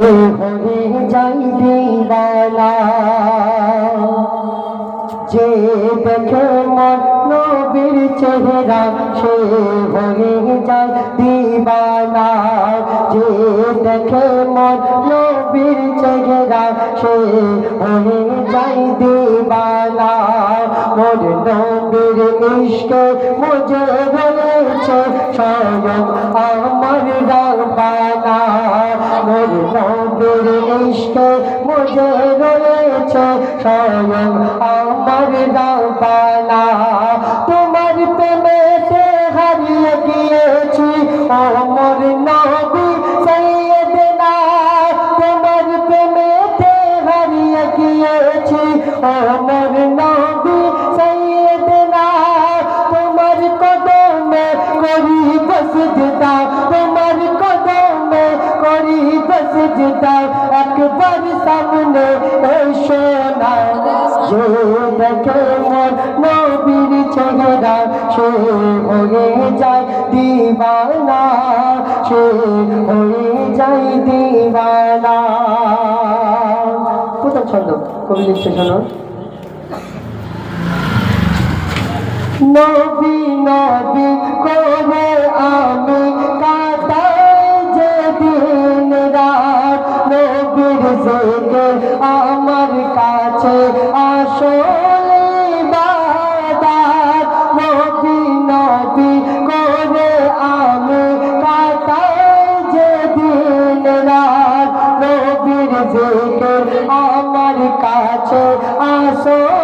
হয়ে যাই দিওয়ানা যে দেখে মন নবীর চেহারা সে হয়ে যায় দিওয়ানা যে দেখে মন নবীর চেহারা সে হয়ে যায় দিওয়ানা মোর নবীর ইশকে মুঝে রয়েছে স্বয়ং আমার রব্বানা মোর নবীর ইশকে মুঝে রয়েছে স্বয়ং আমার রব্বানা তোমার প্রেমেতে হারিয়ে গিয়েছি আমার নবী সাইয়েদনা তোমার প্রেমেতে হারিয়ে গিয়েছি আমার নবী সাইয়েদনা তোমার কদমে করি বসজদা তোমার কদমে করি বসজদা একবার সামনে এসো না যে দেখে মোর নবীর চেহারা সে হয়ে যায় দিওয়ানা সে হয়ে যায় দিওয়ানা। কোথায় ছন্দ কবি লিখছে শোনো। নবী নবী করে আমি কাটাই যে দিন রাত নবীর জিকির আমার কাছে আসলে ইবাদত নবী নবী করে আমি কাটাই যে দিন রাত নবীর জিকির আমার কাছে আসলে